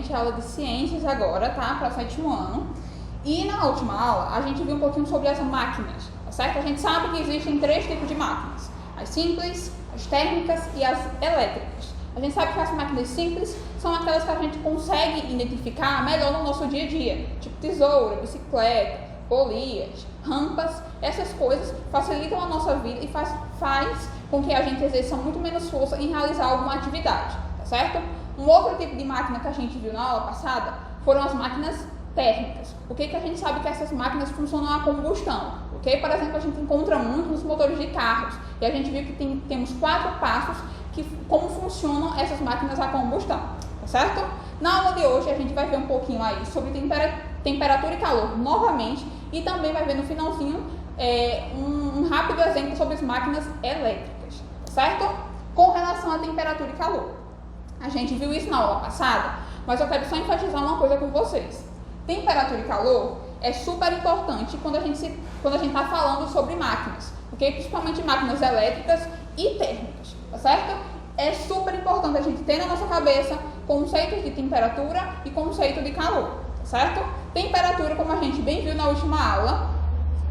gente a aula de ciências agora, tá? Para o 7º ano. E na última aula, a gente viu um pouquinho sobre as máquinas, tá certo? A gente sabe que existem 3 tipos de máquinas. As simples, as térmicas e as elétricas. A gente sabe que as máquinas simples são aquelas que a gente consegue identificar melhor no nosso dia a dia. Tipo tesoura, bicicleta, polias, rampas. Essas coisas facilitam a nossa vida e faz com que a gente exerça muito menos força em realizar alguma atividade, tá certo? Um outro tipo de máquina que a gente viu na aula passada foram as máquinas térmicas. O que a gente sabe que essas máquinas funcionam a combustão, ok? Por exemplo, a gente encontra muito nos motores de carros e a gente viu que temos 4 passos como funcionam essas máquinas a combustão, tá certo? Na aula de hoje a gente vai ver um pouquinho aí sobre temperatura e calor novamente e também vai ver no finalzinho um rápido exemplo sobre as máquinas elétricas, tá certo? Com relação à temperatura e calor. A gente viu isso na aula passada, mas eu quero só enfatizar uma coisa com vocês. Temperatura e calor é super importante quando a gente está falando sobre máquinas, ok? Principalmente máquinas elétricas e térmicas, tá certo? É super importante a gente ter na nossa cabeça conceitos de temperatura e conceito de calor, tá certo? Temperatura, como a gente bem viu na última aula,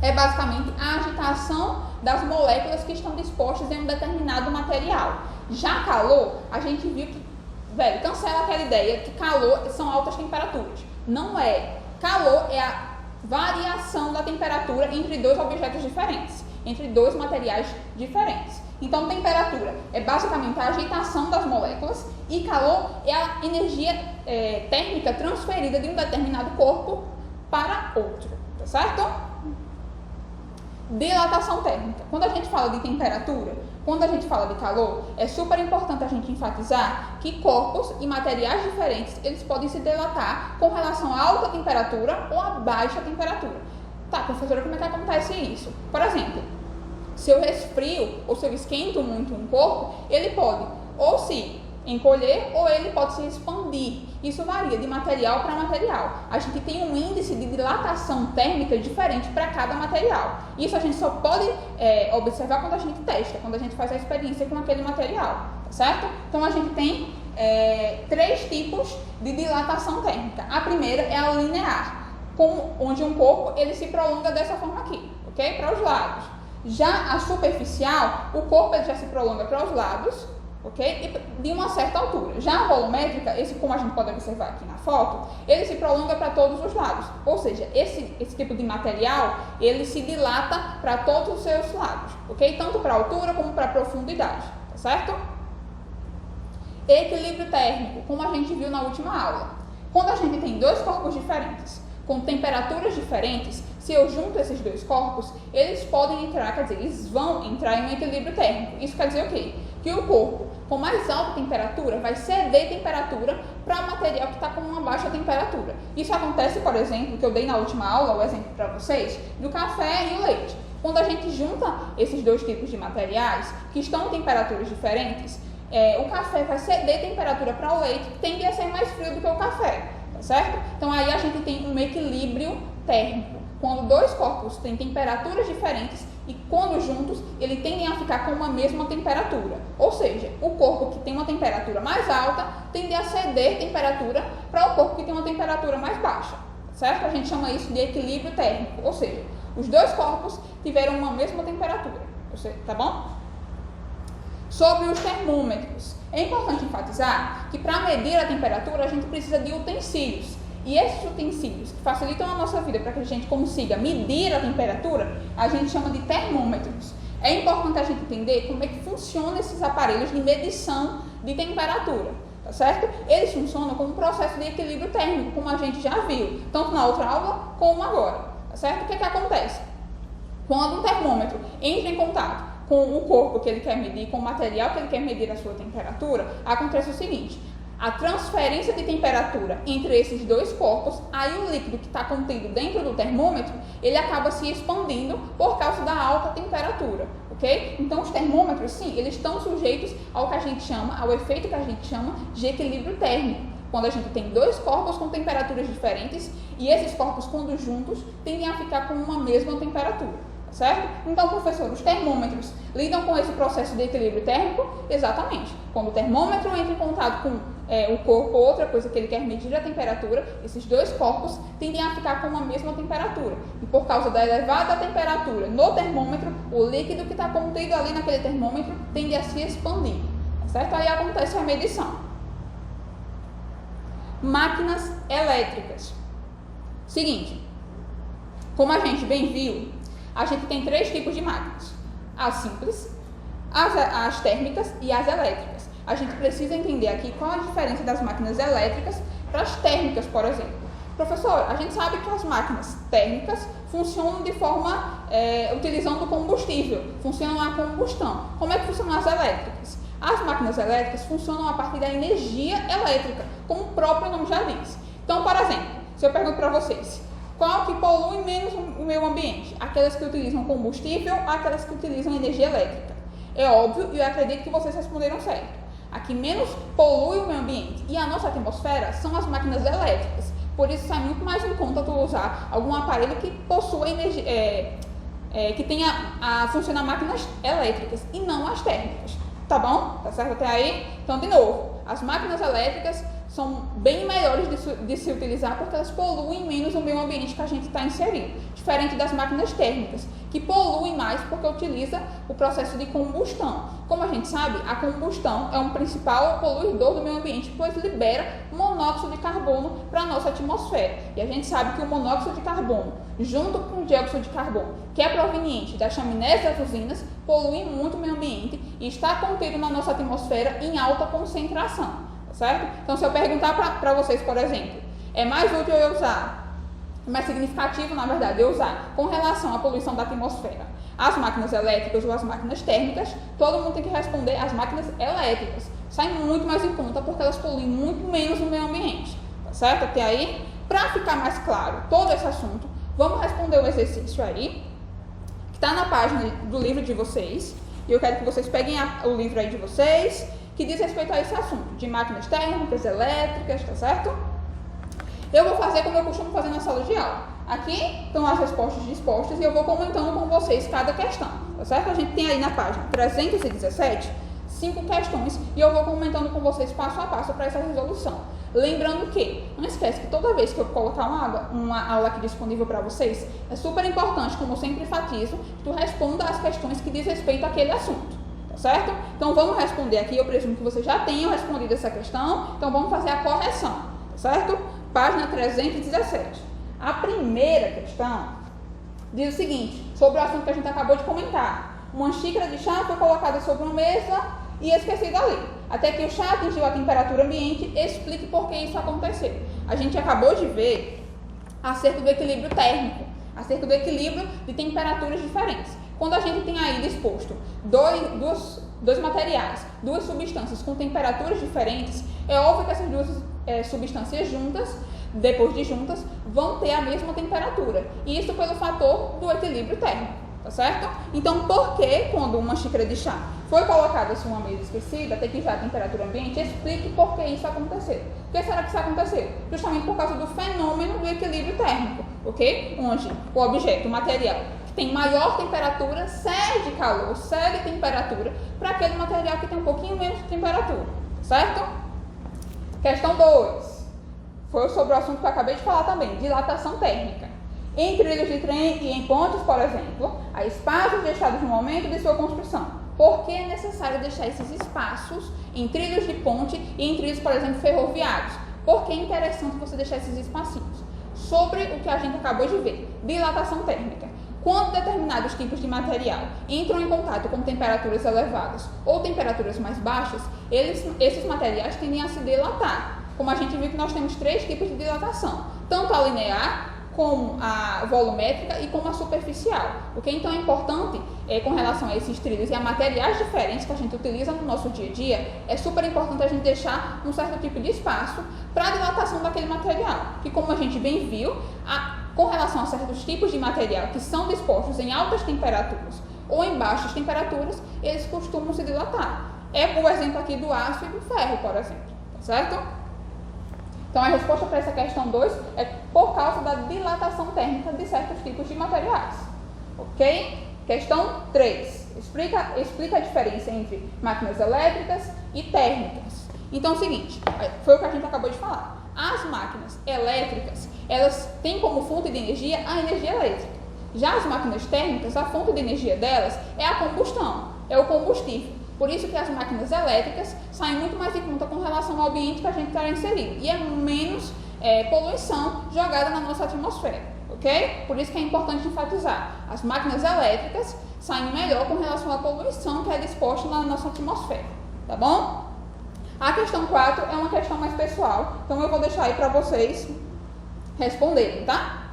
é basicamente a agitação das moléculas que estão dispostas em um determinado material. Já calor, a gente viu que, cancela aquela ideia que calor são altas temperaturas. Não é. Calor é a variação da temperatura entre 2 objetos diferentes, entre 2 materiais diferentes. Então, temperatura é basicamente a agitação das moléculas e calor é a energia térmica transferida de um determinado corpo para outro, tá certo? Dilatação térmica. Quando a gente fala de temperatura, quando a gente fala de calor, é super importante a gente enfatizar que corpos e materiais diferentes, eles podem se dilatar com relação a alta temperatura ou a baixa temperatura. Tá, professora, como é que acontece isso? Por exemplo, se eu resfrio ou se eu esquento muito um corpo, ele pode ou se encolher ou ele pode se expandir. Isso varia de material para material. A gente tem um índice de dilatação térmica diferente para cada material. Isso a gente só pode observar quando a gente testa, quando a gente faz a experiência com aquele material, tá certo? Então a gente tem 3 tipos de dilatação térmica. A primeira é a linear, onde um corpo ele se prolonga dessa forma aqui, ok? Para os lados. Já a superficial, o corpo ele já se prolonga para os lados, ok? E de uma certa altura. Já a volumétrica, como a gente pode observar aqui na foto, ele se prolonga para todos os lados. Ou seja, esse tipo de material, ele se dilata para todos os seus lados, ok? Tanto para a altura como para a profundidade, tá certo? Equilíbrio térmico, como a gente viu na última aula. Quando a gente tem 2 corpos diferentes, com temperaturas diferentes, se eu junto esses 2 corpos, eles podem entrar, eles vão entrar em um equilíbrio térmico. Isso quer dizer o quê? Que o corpo com mais alta temperatura vai ceder temperatura para o material que está com uma baixa temperatura. Isso acontece, por exemplo, que eu dei na última aula, o exemplo para vocês, do café e o leite. Quando a gente junta esses 2 tipos de materiais, que estão em temperaturas diferentes, o café vai ceder temperatura para o leite, que tende a ser mais frio do que o café, tá certo? Então aí a gente tem um equilíbrio térmico. Quando 2 corpos têm temperaturas diferentes e quando juntos, eles tendem a ficar com uma mesma temperatura. Ou seja, o corpo que tem uma temperatura mais alta tende a ceder temperatura para o corpo que tem uma temperatura mais baixa, certo? A gente chama isso de equilíbrio térmico, ou seja, os 2 corpos tiveram uma mesma temperatura, tá bom? Sobre os termômetros, é importante enfatizar que para medir a temperatura a gente precisa de utensílios. E esses utensílios que facilitam a nossa vida para que a gente consiga medir a temperatura, a gente chama de termômetros. É importante a gente entender como é que funcionam esses aparelhos de medição de temperatura, tá certo? Eles funcionam como um processo de equilíbrio térmico, como a gente já viu, tanto na outra aula como agora, tá certo? O que acontece? Quando um termômetro entra em contato com o corpo que ele quer medir, com o material que ele quer medir a sua temperatura, acontece o seguinte: a transferência de temperatura entre esses 2 corpos, aí o líquido que está contido dentro do termômetro, ele acaba se expandindo por causa da alta temperatura, ok? Então os termômetros, sim, eles estão sujeitos ao efeito que a gente chama de equilíbrio térmico, quando a gente tem 2 corpos com temperaturas diferentes e esses corpos, quando juntos, tendem a ficar com uma mesma temperatura, certo? Então, professor, os termômetros lidam com esse processo de equilíbrio térmico? Exatamente. Quando o termômetro entra em contato com o corpo, outra coisa que ele quer medir a temperatura, esses dois corpos tendem a ficar com a mesma temperatura. E por causa da elevada temperatura no termômetro, o líquido que está contido ali naquele termômetro tende a se expandir, certo? Aí acontece a medição. Máquinas elétricas. Seguinte, como a gente bem viu, a gente tem 3 tipos de máquinas: as simples, as térmicas e as elétricas. A gente precisa entender aqui qual a diferença das máquinas elétricas para as térmicas, por exemplo. Professor, a gente sabe que as máquinas térmicas funcionam de forma, utilizando combustível, funcionam a combustão. Como é que funcionam as elétricas? As máquinas elétricas funcionam a partir da energia elétrica, como o próprio nome já diz. Então, por exemplo, se eu pergunto para vocês, qual que polui menos o meio ambiente? Aquelas que utilizam combustível ou aquelas que utilizam energia elétrica? É óbvio e eu acredito que vocês responderam certo. A que menos polui o meio ambiente e a nossa atmosfera são as máquinas elétricas. Por isso, sai muito mais em conta tu usar algum aparelho que possua energia, que tenha a funcionar máquinas elétricas e não as térmicas. Tá bom? Tá certo até aí? Então, de novo, as máquinas elétricas são bem melhores de se utilizar porque elas poluem menos o meio ambiente que a gente está inserido, diferente das máquinas térmicas, que poluem mais porque utiliza o processo de combustão. Como a gente sabe, a combustão é um principal poluidor do meio ambiente, pois libera monóxido de carbono para a nossa atmosfera. E a gente sabe que o monóxido de carbono, junto com o dióxido de carbono, que é proveniente das chaminés das usinas, polui muito o meio ambiente e está contido na nossa atmosfera em alta concentração. Certo? Então, se eu perguntar para vocês, por exemplo, é mais útil eu usar, mais significativo, na verdade, eu usar com relação à poluição da atmosfera as máquinas elétricas ou as máquinas térmicas, todo mundo tem que responder as máquinas elétricas. Sai muito mais em conta porque elas poluem muito menos o meio ambiente. Tá certo? Até aí, para ficar mais claro todo esse assunto, vamos responder o exercício aí, que está na página do livro de vocês. E eu quero que vocês peguem o livro aí de vocês, que diz respeito a esse assunto, de máquinas térmicas, elétricas, tá certo? Eu vou fazer como eu costumo fazer na sala de aula. Aqui estão as respostas dispostas e eu vou comentando com vocês cada questão, tá certo? A gente tem aí na página 317, 5 questões e eu vou comentando com vocês passo a passo para essa resolução. Lembrando que, não esquece que toda vez que eu colocar uma aula aqui disponível para vocês, é super importante, como eu sempre enfatizo, que tu responda as questões que diz respeito àquele assunto. Certo? Então, vamos responder aqui. Eu presumo que vocês já tenham respondido essa questão. Então, vamos fazer a correção. Certo? Página 317. A primeira questão diz o seguinte, sobre o assunto que a gente acabou de comentar. Uma xícara de chá foi colocada sobre uma mesa e esquecida ali. Até que o chá atingiu a temperatura ambiente, explique por que isso aconteceu. A gente acabou de ver acerca do equilíbrio térmico, acerca do equilíbrio de temperaturas diferentes. Quando a gente tem aí disposto dois materiais, duas substâncias com temperaturas diferentes, é óbvio que essas duas substâncias juntas, depois de juntas, vão ter a mesma temperatura. E isso pelo fator do equilíbrio térmico, tá certo? Então, por que quando uma xícara de chá foi colocada em uma mesa esquecida, até que já a temperatura ambiente, explique por que isso aconteceu. Por que será que isso aconteceu? Justamente por causa do fenômeno do equilíbrio térmico, ok? Onde o objeto, o material, tem maior temperatura, cede calor, cede temperatura para aquele material que tem um pouquinho menos de temperatura, certo? Questão 2. Foi sobre o assunto que eu acabei de falar também, dilatação térmica. Em trilhos de trem e em pontes, por exemplo, há espaços deixados no momento de sua construção. Por que é necessário deixar esses espaços em trilhos de ponte e em trilhos, por exemplo, ferroviários? Por que é interessante você deixar esses espacinhos? Sobre o que a gente acabou de ver, dilatação térmica. Quando determinados tipos de material entram em contato com temperaturas elevadas ou temperaturas mais baixas, esses materiais tendem a se dilatar. Como a gente viu que nós temos 3 tipos de dilatação, tanto a linear, como a volumétrica e como a superficial. O que então é importante com relação a esses trilhos e a materiais diferentes que a gente utiliza no nosso dia a dia, é super importante a gente deixar um certo tipo de espaço para a dilatação daquele material. Que como a gente bem viu, com relação a certos tipos de material que são dispostos em altas temperaturas ou em baixas temperaturas, eles costumam se dilatar. É o exemplo aqui do aço e do ferro, por exemplo, tá certo? Então, a resposta para essa questão 2 é por causa da dilatação térmica de certos tipos de materiais, ok? Questão 3. Explica a diferença entre máquinas elétricas e térmicas. Então é o seguinte, foi o que a gente acabou de falar. As máquinas elétricas, elas têm como fonte de energia a energia elétrica. Já as máquinas térmicas, a fonte de energia delas é a combustão, é o combustível. Por isso que as máquinas elétricas saem muito mais em conta com relação ao ambiente que a gente está inserido. E é menos poluição jogada na nossa atmosfera, ok? Por isso que é importante enfatizar. As máquinas elétricas saem melhor com relação à poluição que é disposta na nossa atmosfera, tá bom? A questão 4 é uma questão mais pessoal, então eu vou deixar aí para vocês responderem, tá?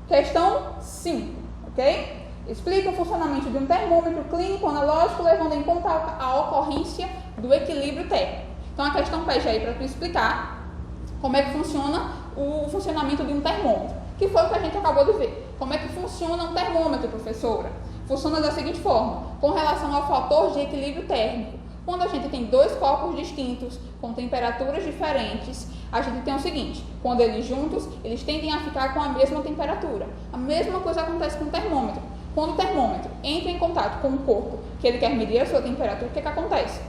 Questão 5, ok? Explica o funcionamento de um termômetro clínico analógico levando em conta a ocorrência do equilíbrio térmico. Então a questão pede aí para tu explicar como é que funciona o funcionamento de um termômetro, que foi o que a gente acabou de ver. Como é que funciona um termômetro, professora? Funciona da seguinte forma, com relação ao fator de equilíbrio térmico. Quando a gente tem dois corpos distintos, com temperaturas diferentes, a gente tem o seguinte, quando eles juntos, eles tendem a ficar com a mesma temperatura. A mesma coisa acontece com o termômetro. Quando o termômetro entra em contato com o corpo que ele quer medir a sua temperatura, o que acontece?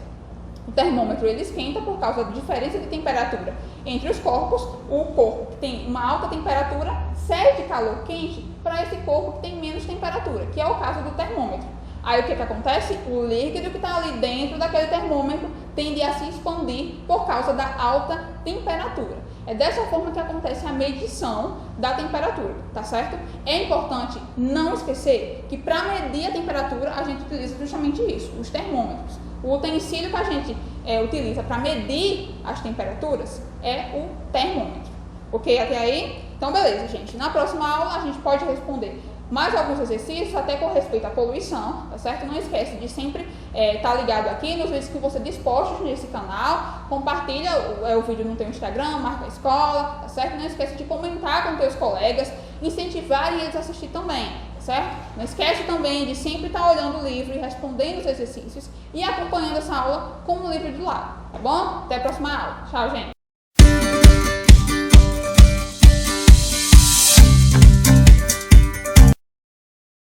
O termômetro ele esquenta por causa da diferença de temperatura entre os corpos. O corpo que tem uma alta temperatura cede calor quente para esse corpo que tem menos temperatura, que é o caso do termômetro. Aí o que acontece? O líquido que está ali dentro daquele termômetro tende a se expandir por causa da alta temperatura. É dessa forma que acontece a medição da temperatura, tá certo? É importante não esquecer que para medir a temperatura a gente utiliza justamente isso, os termômetros. O utensílio que a gente utiliza para medir as temperaturas é o termômetro. Ok? Até aí? Então beleza, gente. Na próxima aula a gente pode responder mais alguns exercícios, até com respeito à poluição, tá certo? Não esquece de sempre estar ligado aqui nos vídeos que você disposta nesse canal, compartilha o vídeo no teu Instagram, marca a escola, tá certo? Não esquece de comentar com teus colegas, incentivar eles a assistir também, tá certo? Não esquece também de sempre estar olhando o livro e respondendo os exercícios e acompanhando essa aula com o livro do lado, tá bom? Até a próxima aula. Tchau, gente!